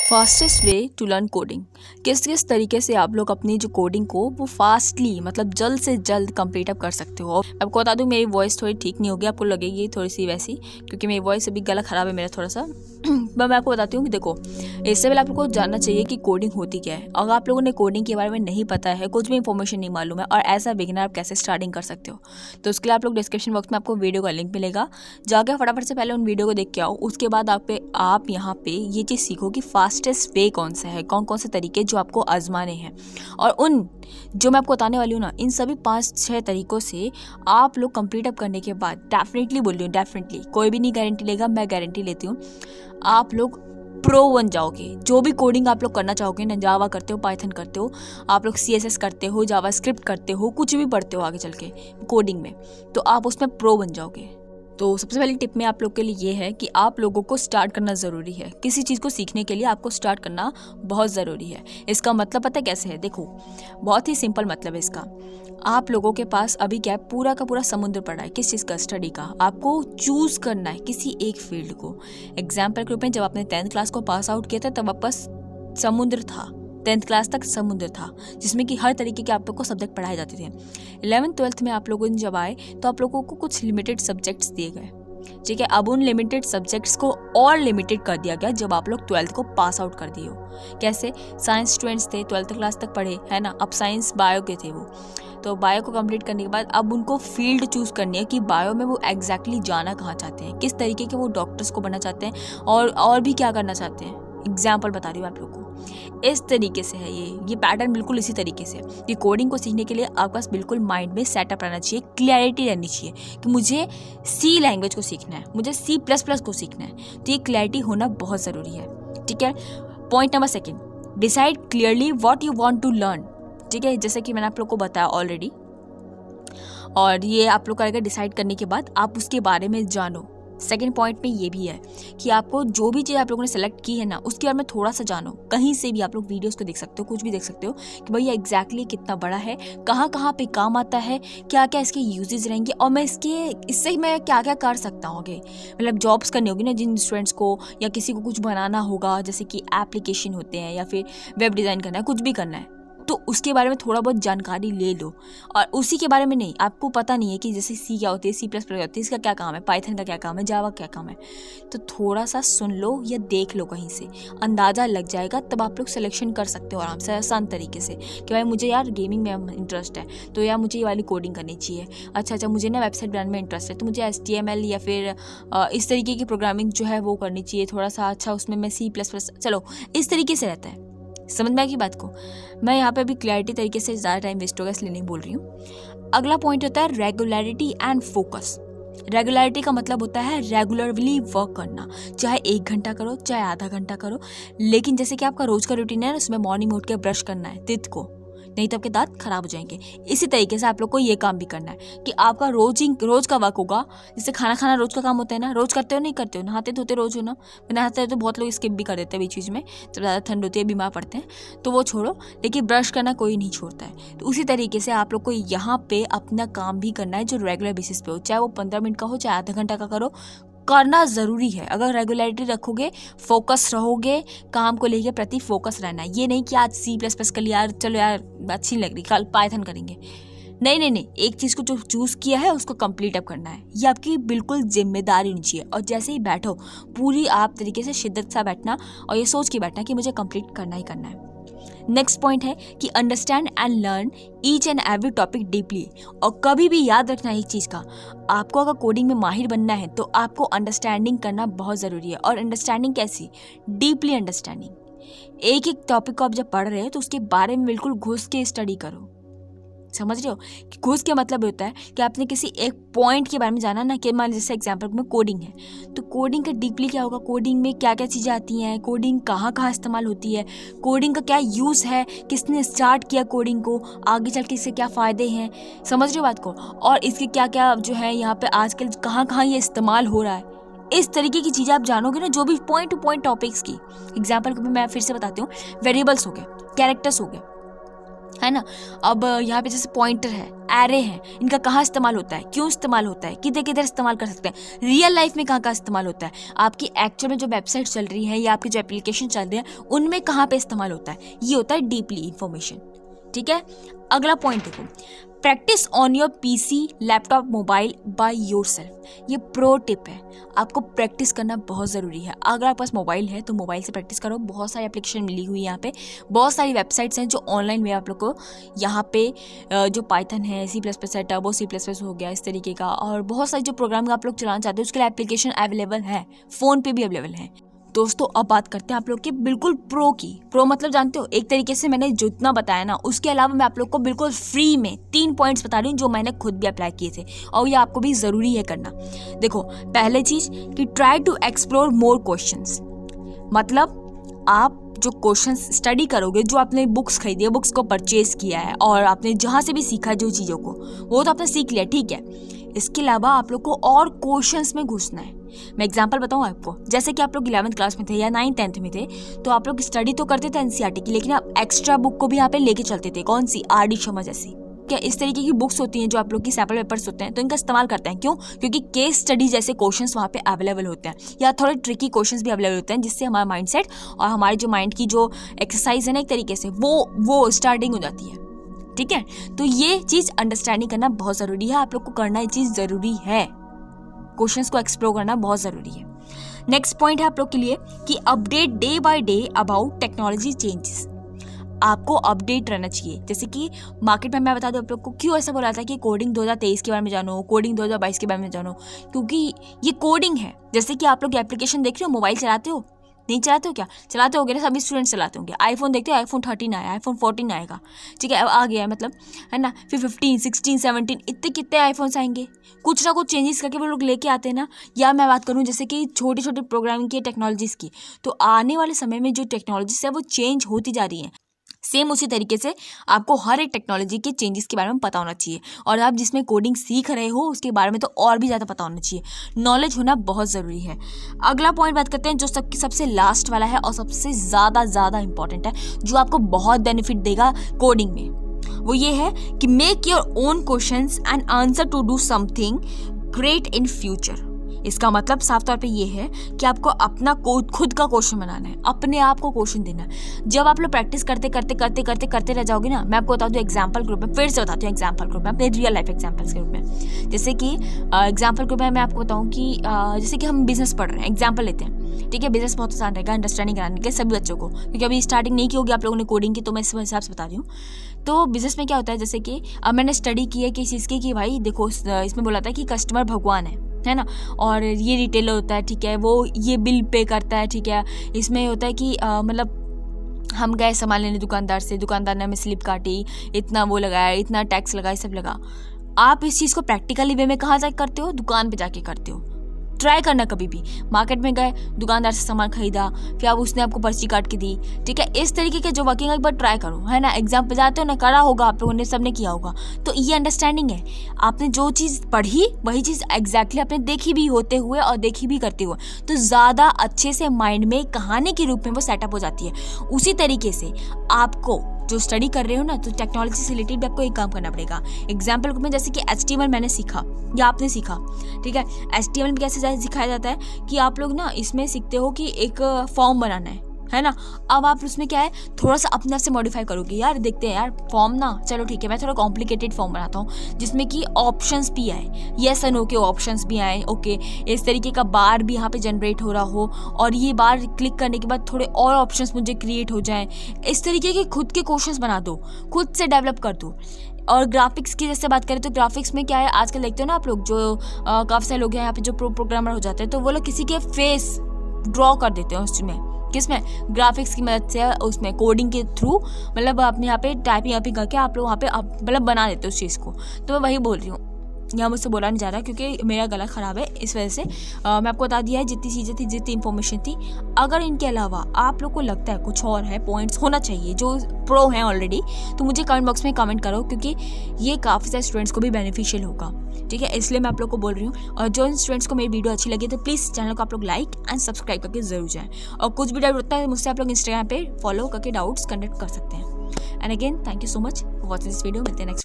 Fastest way to learn coding. किस किस तरीके से आप लोग अपनी जो कोडिंग को वो फास्टली मतलब जल्द से जल्द कंप्लीट अप कर सकते हो। आपको बता दूं मेरी वॉइस थोड़ी ठीक नहीं होगी, आपको लगेगी थोड़ी सी वैसी क्योंकि मेरी वॉइस अभी गला ख़राब है मेरा थोड़ा सा। मैं आपको बताती हूँ कि देखो, इससे पहले आप लोगों को जानना चाहिए कि कोडिंग होती क्या है। अगर आप लोगों ने कोडिंग के बारे में नहीं पता है, कुछ भी इन्फॉर्मेशन नहीं मालूम है और ऐसा बिगिनर आप कैसे स्टार्टिंग कर सकते हो, तो उसके लिए आप लोग डिस्क्रिप्शन बॉक्स में आपको वीडियो का लिंक मिलेगा, जाकर फटाफट से पहले उन वीडियो को देख के आओ। उसके बाद आप यहाँ पे ये चीज़ सीखो कि फास्टेस्ट वे कौन सा है, कौन कौन से तरीके जो आपको आजमाने हैं। और उन जो मैं आपको बताने वाली हूँ ना, इन सभी 5-6 तरीकों से आप लोग कंप्लीट अप करने के बाद डेफिनेटली बोल रही हूँ, डेफिनेटली कोई भी नहीं गारंटी लेगा, मैं गारंटी लेती हूँ, आप लोग प्रो बन जाओगे। जो भी कोडिंग आप लोग करना चाहोगे ना, जावा करते हो, पाइथन करते हो, आप लोग CSS करते हो, जावा स्क्रिप्ट करते हो, कुछ भी पढ़ते हो आगे चल के कोडिंग में, तो आप उसमें प्रो बन जाओगे। तो सबसे पहली टिप में आप लोग के लिए ये है कि आप लोगों को स्टार्ट करना ज़रूरी है। किसी चीज़ को सीखने के लिए आपको स्टार्ट करना बहुत ज़रूरी है। इसका मतलब पता है कैसे है? देखो, बहुत ही सिंपल मतलब है इसका। आप लोगों के पास अभी क्या है, पूरा का पूरा समुद्र पड़ा है। किस चीज़ का? स्टडी का। आपको चूज़ करना है किसी एक फील्ड को। एग्जाम्पल के रूप में, जब आपने 10th क्लास को पास आउट किया था तब आपका समुद्र था, 10th क्लास तक समुद्र था, जिसमें कि हर तरीके के आप लोग को सब्जेक्ट पढ़ाए जाते थे। 11th 12th में आप लोगों ने जब आए तो आप लोगों को कुछ लिमिटेड सब्जेक्ट्स दिए गए, ठीक है। अब उन लिमिटेड सब्जेक्ट्स को और लिमिटेड कर दिया गया जब आप लोग 12th को पास आउट कर दिए हो। कैसे? साइंस स्टूडेंट्स थे, 12th क्लास तक पढ़े, है ना। अब साइंस बायो के थे वो, तो बायो को कंप्लीट करने के बाद अब उनको फील्ड चूज़ करनी है कि बायो में वो एग्जैक्टली जाना कहाँ चाहते हैं, किस तरीके के वो डॉक्टर्स को बनना चाहते हैं और भी क्या करना चाहते हैं। एग्जाम्पल बता रही हूँ आप लोग को। इस तरीके से है ये पैटर्न बिल्कुल इसी तरीके से। कि कोडिंग को सीखने के लिए आपके पास बिल्कुल माइंड में सेटअप रहना चाहिए, क्लैरिटी रहनी चाहिए कि मुझे C लैंग्वेज को सीखना है, मुझे C++ को सीखना है। तो ये क्लैरिटी होना बहुत ज़रूरी है, ठीक है। Point number 2, decide clearly what you want to learn, ठीक है। जैसे कि मैंने आप लोग को बताया ऑलरेडी, और ये आप लोग का डिसाइड करने के बाद आप उसके बारे में जानो। सेकेंड पॉइंट में ये भी है कि आपको जो भी चीज़ आप लोगों ने सेलेक्ट की है ना, उसके बारे में थोड़ा सा जानो। कहीं से भी आप लोग वीडियोस को देख सकते हो, कुछ भी देख सकते हो कि भैया एग्जैक्टली कितना बड़ा है, कहाँ कहाँ पे काम आता है, क्या क्या इसके यूजेस रहेंगे, और मैं इससे मैं क्या क्या कर सकता हूँ आगे। मतलब जॉब्स करनी होगी ना जिन स्टूडेंट्स को, या किसी को कुछ बनाना होगा, जैसे कि एप्लीकेशन होते हैं या फिर वेब डिज़ाइन करना है, कुछ भी करना है, तो उसके बारे में थोड़ा बहुत जानकारी ले लो। और उसी के बारे में नहीं, आपको पता नहीं है कि जैसे C क्या होती है, C++ क्या होती है, इसका क्या काम है, पाइथन का क्या काम है, जावा क्या काम है, तो थोड़ा सा सुन लो या देख लो, कहीं से अंदाज़ा लग जाएगा। तब आप लोग सिलेक्शन कर सकते हो आराम से, आसान तरीके से कि भाई मुझे यार गेमिंग में इंटरेस्ट है, तो यार मुझे ये वाली कोडिंग करनी चाहिए। अच्छा, मुझे ना वेबसाइट बनाने में इंटरेस्ट है, तो मुझे HTML या फिर इस तरीके की प्रोग्रामिंग जो है वो करनी चाहिए थोड़ा सा। अच्छा, उसमें मैं C++, चलो इस तरीके से रहता है। समझ में आएगी बात को? मैं यहाँ पे अभी क्लैरिटी तरीके से, ज़्यादा टाइम वेस्ट होगा इसलिए नहीं बोल रही हूँ। अगला पॉइंट होता है रेगुलरिटी एंड फोकस। रेगुलरिटी का मतलब होता है रेगुलरली वर्क करना, चाहे 1 घंटा करो, चाहे आधा घंटा करो, लेकिन जैसे कि आपका रोज का रूटीन है ना, उसमें मॉर्निंग उठ के ब्रश करना है तित को, नहीं तो आपके दांत खराब हो जाएंगे। इसी तरीके से आप लोग को ये काम भी करना है कि आपका रोज का वर्क होगा। जैसे खाना खाना रोज का काम होता है ना, रोज करते हो नहीं करते हो? नहाते धोते रोज हो ना, नहाते हो तो बहुत लोग स्किप भी कर देते हैं बीच बीच में, जब ज़्यादा ठंड होती है बीमार पड़ते हैं तो वो छोड़ो, लेकिन ब्रश करना कोई नहीं छोड़ता है। तो उसी तरीके से आप लोग को यहाँ पे अपना काम भी करना है जो रेगुलर बेसिस पे हो, चाहे वो 15 मिनट का हो, चाहे आधा घंटा का करो, करना ज़रूरी है। अगर रेगुलरिटी रखोगे, फोकस रहोगे, काम को लेके प्रति फोकस रहना है। ये नहीं कि आज C++ कर लिया यार, चलो यार अच्छी लग रही, कल पाइथन करेंगे। नहीं, एक चीज़ को जो चूज़ किया है उसको कंप्लीट अप करना है। ये आपकी बिल्कुल जिम्मेदारी होनी चाहिए। और जैसे ही बैठो, पूरी आप तरीके से शिद्दत से बैठना और ये सोच के बैठना कि मुझे कंप्लीट करना ही करना है। नेक्स्ट पॉइंट है कि understand and learn each and every topic deeply. और कभी भी याद रखना है एक चीज़ का, आपको अगर कोडिंग में माहिर बनना है तो आपको अंडरस्टैंडिंग करना बहुत ज़रूरी है। और अंडरस्टैंडिंग कैसी? Deeply understanding. एक एक टॉपिक को आप जब पढ़ रहे हो तो उसके बारे में बिल्कुल घुस के स्टडी करो। समझ रहे हो कि घुस के मतलब होता है कि आपने किसी एक पॉइंट के बारे में जाना ना, कि मान जैसे एग्जांपल में कोडिंग है, तो कोडिंग का डीपली क्या होगा, कोडिंग में क्या क्या चीज़ें आती हैं, कोडिंग कहाँ कहाँ इस्तेमाल होती है, कोडिंग का क्या यूज़ है, किसने स्टार्ट किया कोडिंग को, आगे चल के इससे क्या फ़ायदे हैं। समझ रहे हो बात को? और इसके क्या क्या जो है यहाँ पे आजकल कहाँ कहाँ ये इस्तेमाल हो रहा है। इस तरीके की चीज़ें आप जानोगे ना, जो भी पॉइंट टू पॉइंट टॉपिक्स की। एग्जाम्पल मैं फिर से बताती हूँ, वेरिएबल्स हो गए, कैरेक्टर्स हो गए, है ना। अब यहाँ पे जैसे पॉइंटर है, एरे है, इनका कहाँ इस्तेमाल होता है, क्यों इस्तेमाल होता है, किधर किधर इस्तेमाल कर सकते हैं, रियल लाइफ में कहाँ कहाँ इस्तेमाल होता है, आपकी एक्चुअल में जो वेबसाइट चल रही है या आपकी जो एप्लीकेशन चल रही है उनमें कहाँ पे इस्तेमाल होता है, ये होता है डीपली इंफॉर्मेशन। ठीक है, अगला पॉइंट देखो, practice on your PC, laptop, mobile by yourself. ये प्रो टिप है, आपको प्रैक्टिस करना बहुत ज़रूरी है। अगर आपके पास मोबाइल है तो मोबाइल से प्रैक्टिस करो, बहुत सारी एप्लीकेशन मिली हुई है यहाँ पे, बहुत सारी वेबसाइट्स हैं जो ऑनलाइन में आप लोग को यहाँ पे जो पाइथन है, C++ है, टर्बो C++ हो गया इस तरीके का, और बहुत सारी जो प्रोग्रामिंग आप लोग चलाना चाहते हो उसके लिए एप्लीकेशन अवेलेबल है, फ़ोन पे भी अवेलेबल है। दोस्तों अब बात करते हैं आप लोग के बिल्कुल प्रो की। प्रो मतलब जानते हो, एक तरीके से मैंने जितना बताया ना उसके अलावा मैं आप लोग को बिल्कुल फ्री में 3 पॉइंट्स बता रही हूँ जो मैंने खुद भी अप्लाई किए थे और ये आपको भी ज़रूरी है करना। देखो, पहले चीज़ कि try to explore more questions, मतलब आप जो क्वेश्चंस स्टडी करोगे, जो आपने बुक्स खरीदी है, बुक्स को परचेज किया है और आपने जहाँ से भी सीखा जो चीज़ों को, वो तो आपने सीख लिया, ठीक है। इसके अलावा आप लोग को और क्वेश्चंस में घुसना है। मैं एग्जांपल बताऊँ आपको, जैसे कि आप लोग 11th क्लास में थे या 9th 10th में थे तो आप लोग स्टडी तो करते थे एनसीईआरटी की, लेकिन आप एक्स्ट्रा बुक को भी यहाँ पे लेके चलते थे। कौन सी? आर.डी. शर्मा जैसी, क्या इस तरीके की बुक्स होती हैं जो आप लोग की सैम्पल पेपर्स होते हैं, तो इनका इस्तेमाल करते हैं। क्यों? क्योंकि केस स्टडी जैसे क्वेश्चंस वहाँ पे अवेलेबल होते हैं या थोड़े ट्रिकी क्वेश्चंस भी अवेलेबल होते हैं, जिससे हमारा माइंडसेट और हमारे जो माइंड की जो एक्सरसाइज है ना, एक तरीके से वो स्टार्टिंग हो जाती है। ठीक है, तो ये चीज़ अंडरस्टैंडिंग करना बहुत ज़रूरी है, आप लोग को करना ये चीज़ ज़रूरी है, क्वेश्चंस को एक्सप्लोर करना बहुत ज़रूरी है। नेक्स्ट पॉइंट है आप लोग के लिए कि update day by day about technology changes. आपको अपडेट रहना चाहिए। जैसे कि मार्केट में मैं बता दूं आप लोग को, क्यों ऐसा बोला था कि कोडिंग 2023 के बारे में जानो, कोडिंग 2022 के बारे में जानो, क्योंकि ये कोडिंग है। जैसे कि आप लोग एप्लीकेशन देख रहे हो, मोबाइल चलाते हो, नहीं चलाते हो क्या? चलाते होगे ना, सभी स्टूडेंट्स चलाते होंगे। आईफोन देखते हो, आईफोन 13 आया, आईफोन 14 आएगा, ठीक है, अब आ गया है मतलब, है ना। फिर 15, 16, 17 इतने कितने आईफोन्स आएंगे, कुछ ना कुछ चेंजेस करके वो लोग लेके आते हैं ना। या मैं बात करूँ जैसे कि छोटी छोटी प्रोग्रामिंग की टेक्नोलॉजीज़ की, तो आने वाले समय में जो टेक्नोलॉजीज है वो चेंज होती जा रही हैं। सेम उसी तरीके से आपको हर एक टेक्नोलॉजी के चेंजेस के बारे में पता होना चाहिए, और आप जिसमें कोडिंग सीख रहे हो उसके बारे में तो और भी ज़्यादा पता होना चाहिए। नॉलेज होना बहुत ज़रूरी है। अगला पॉइंट बात करते हैं जो सबसे लास्ट वाला है और सबसे ज़्यादा इंपॉर्टेंट है, जो आपको बहुत बेनिफिट देगा कोडिंग में। वो ये है कि make your own questions and answer to do something great in future. इसका मतलब साफ तौर पे ये है कि आपको अपना खुद का क्वेश्चन बनाना है, अपने आप को क्वेश्चन देना है। जब आप लोग प्रैक्टिस करते रह जाओगे ना, मैं आपको बता दूं एग्जाम्पल ग्रुप में, फिर से बताती हूँ एग्जाम्पल ग्रुप में, अपने रियल लाइफ एग्जाम्पल्स के ग्रुप में। जैसे कि एग्जाम्पल ग्रुप में मैं आपको बताऊँ कि जैसे कि हम बिजनेस पढ़ रहे हैं, एग्जाम्पल लेते हैं, ठीक है। बिजनेस बहुत आसान रहेगा अंडरस्टैंडिंग कराने के लिए सभी बच्चों को, क्योंकि अभी स्टार्टिंग नहीं की होगी आप लोगों ने कोडिंग की, तो मैं इस हिसाब से बता रही हूँ। तो बिजनेस में क्या होता है, जैसे कि अब मैंने स्टडी की है किस चीज़ की, कि भाई देखो इसमें बोला था कि कस्टमर भगवान है ना, और ये रिटेलर होता है, ठीक है, वो ये बिल पे करता है, ठीक है। इसमें होता है कि मतलब हम गए सामान लेने दुकानदार से, दुकानदार ने हमें स्लिप काटी, इतना वो लगाया, इतना टैक्स लगा, ये सब लगा। आप इस चीज़ को प्रैक्टिकली वे में कहाँ जाके करते हो? दुकान पे जाके करते हो। ट्राई करना कभी भी, मार्केट में गए, दुकानदार से सामान खरीदा, फिर अब उसने आपको पर्ची काट के दी, ठीक है। इस तरीके के जो वर्किंग एक बार ट्राई करो, है ना। एग्जाम पे जाते हो ना, करा होगा आप लोगों ने, सबने किया होगा, तो ये अंडरस्टैंडिंग है। आपने जो चीज़ पढ़ी वही चीज़ एग्जैक्टली आपने देखी भी होते हुए और देखी भी करते हुए, तो ज़्यादा अच्छे से माइंड में कहानी के रूप में वो सेटअप हो जाती है। उसी तरीके से आपको जो स्टडी कर रहे हो ना, तो टेक्नोलॉजी से रिलेटेड भी आपको एक काम करना पड़ेगा। एग्जाम्पल में जैसे कि HTML मैंने सीखा या आपने सीखा, ठीक है। HTML में कैसे सिखाया जाता है कि आप लोग ना इसमें सीखते हो कि एक फॉर्म बनाना है ना। अब आप उसमें क्या है, थोड़ा सा अपने आप से मॉडिफाई करोगे, यार देखते हैं यार फॉर्म ना, चलो ठीक है मैं थोड़ा कॉम्प्लिकेटेड फॉर्म बनाता हूँ जिसमें कि ऑप्शंस भी आए, येस एंड नो के ऑप्शंस भी आए, ओके, इस तरीके का बार भी यहाँ पे जनरेट हो रहा हो, और ये बार क्लिक करने के बाद थोड़े और ऑप्शंस मुझे क्रिएट हो जाएं। इस तरीके के खुद के क्वेश्चंस बना दो, खुद से डेवलप कर दो। और ग्राफिक्स की जैसे बात करें तो ग्राफिक्स में क्या है, आजकल देखते हो ना आप लोग, जो काफ़ी सारे लोग हैं यहाँ पे जो प्रोग्रामर हो जाते हैं, तो वो लोग किसी के फेस ड्रॉ कर देते हैं उसमें, किसमें, ग्राफिक्स की मदद से, उसमें कोडिंग के थ्रू, मतलब अपने यहाँ पे टाइपिंग करके आप लोग वहाँ पे मतलब बना देते हो उस चीज़ को। तो मैं वही बोल रही हूँ, यहाँ मुझसे बोला नहीं जा रहा क्योंकि मेरा गला ख़राब है, इस वजह से मैं आपको बता दिया है जितनी चीज़ें थी, जितनी इन्फॉर्मेशन थी। अगर इनके अलावा आप लोग को लगता है कुछ और है, पॉइंट्स होना चाहिए जो प्रो हैं ऑलरेडी, तो मुझे कमेंट बॉक्स में कमेंट करो, क्योंकि ये काफ़ी सारे स्टूडेंट्स को भी बेनिफिशियल होगा, ठीक है। इसलिए मैं आप लोग को बोल रही हूँ। और जो इन स्टूडेंट्स को मेरी वीडियो अच्छी लगी तो प्लीज़ चैनल को आप लोग लाइक एंड सब्सक्राइब करके जरूर जाएँ, और कुछ भी डाउट होता है मुझसे आप लोग इंस्टाग्राम पे फॉलो करके डाउट्स कंडक्ट कर सकते हैं। And again thank you so much for watching this video. मिलते हैं नेक्स्ट